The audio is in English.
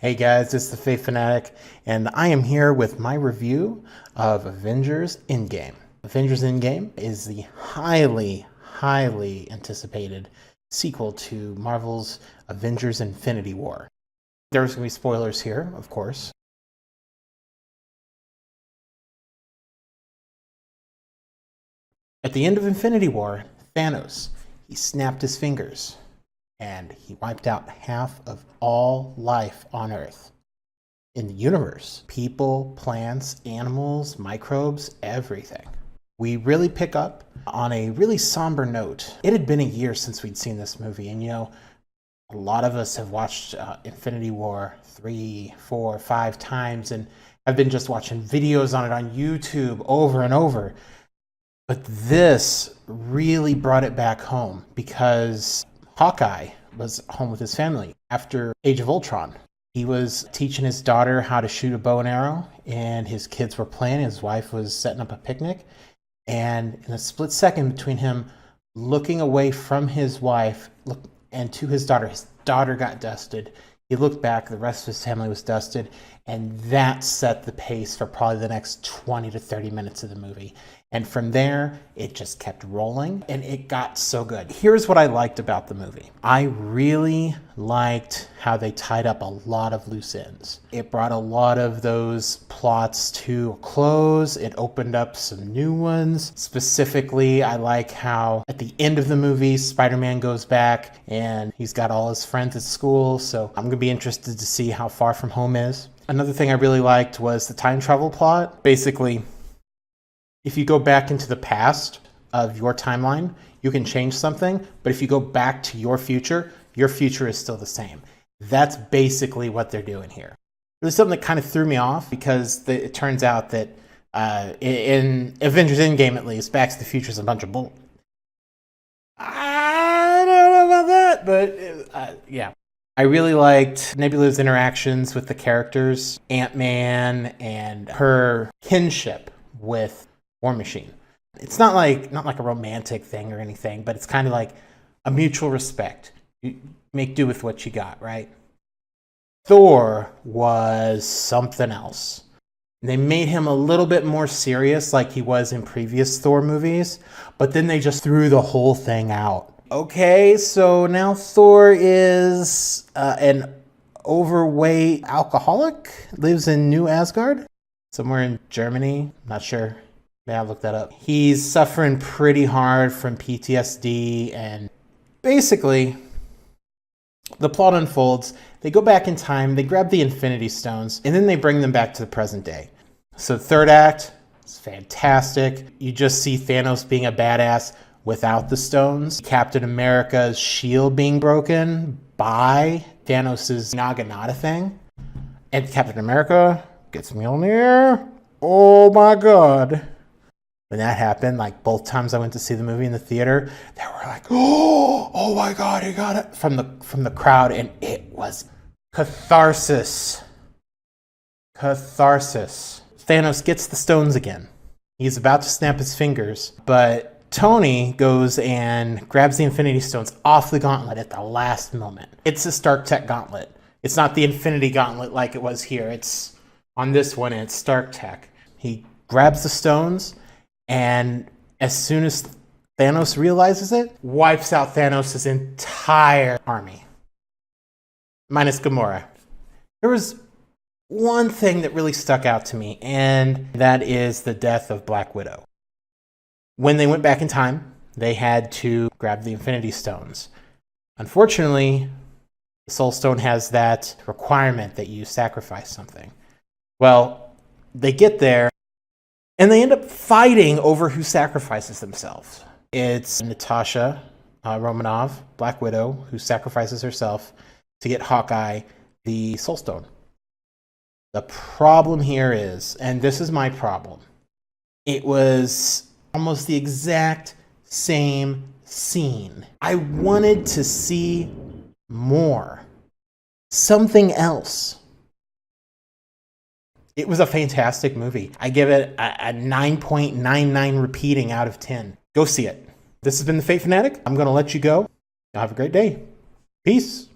Hey guys, it's the Fate Fanatic, and I am here with my review of Avengers Endgame. Avengers Endgame is the highly anticipated sequel to Marvel's Avengers Infinity War. There's going to be spoilers here, of course. At the end of Infinity War, Thanos, he snapped his fingers and he wiped out half of all life on Earth. In the universe, people, plants, animals, microbes, everything. We really pick up on a really somber note. It had been a year since we'd seen this movie, and a lot of us have watched Infinity War 3, 4, 5 times, and have been just watching videos on it on YouTube over and over. But this really brought it back home because Hawkeye was home with his family after Age of Ultron. He was teaching his daughter how to shoot a bow and arrow, and his kids were playing. His wife was setting up a picnic. And in a split second between him looking away from his wife and to his daughter got dusted. He looked back, the rest of his family was dusted, and that set the pace for probably the next 20 to 30 minutes of the movie. And from there, it just kept rolling, and it got so good. Here's what I liked about the movie. I really liked how they tied up a lot of loose ends. It brought a lot of those plots to a close. It opened up some new ones. Specifically, I like how at the end of the movie, Spider-Man goes back, and he's got all his friends at school, so I'm gonna be interested to see how Far From Home is. Another thing I really liked was the time travel plot. Basically, if you go back into the past of your timeline, you can change something, but if you go back to your future is still the same. That's basically what they're doing here. It was something that kind of threw me off because it turns out that in Avengers Endgame, at least, Back to the Future is a bunch of bull. I don't know about that, but yeah. I really liked Nebula's interactions with the characters, Ant-Man, and her kinship with War Machine. It's not like a romantic thing or anything, but it's kind of like a mutual respect. You make do with what you got, right? Thor was something else. They made him a little bit more serious like he was in previous Thor movies, but then they just threw the whole thing out. Okay, so now Thor is an overweight alcoholic, lives in New Asgard, somewhere in Germany, not sure. Yeah, I'll look that up. He's suffering pretty hard from PTSD, and basically, the plot unfolds. They go back in time, they grab the Infinity Stones, and then they bring them back to the present day. So third act is fantastic. You just see Thanos being a badass without the stones. Captain America's shield being broken by Thanos' Naginata thing. And Captain America gets Mjolnir. Oh my god. When that happened, like both times I went to see the movie in the theater, they were like, oh my god, he got it from the crowd, and it was catharsis. Thanos gets the stones again. He's about to snap his fingers, but Tony goes and grabs the Infinity Stones off the gauntlet at the last moment. It's a Stark Tech gauntlet. It's not the Infinity Gauntlet like it was here. It's on this one, and it's Stark Tech. He grabs the stones, and as soon as Thanos realizes it, wipes out Thanos' entire army. Minus Gamora. There was one thing that really stuck out to me, and that is the death of Black Widow. When they went back in time, they had to grab the Infinity Stones. Unfortunately, the Soul Stone has that requirement that you sacrifice something. Well, they get there, and they end up fighting over who sacrifices themselves. It's Natasha Romanoff, Black Widow, who sacrifices herself to get Hawkeye the Soul Stone. The problem here is, and this is my problem, it was almost the exact same scene. I wanted to see more. Something else. It was a fantastic movie. I give it a 9.99 repeating out of 10. Go see it. This has been the Fate Fanatic. I'm going to let you go. Have a great day. Peace.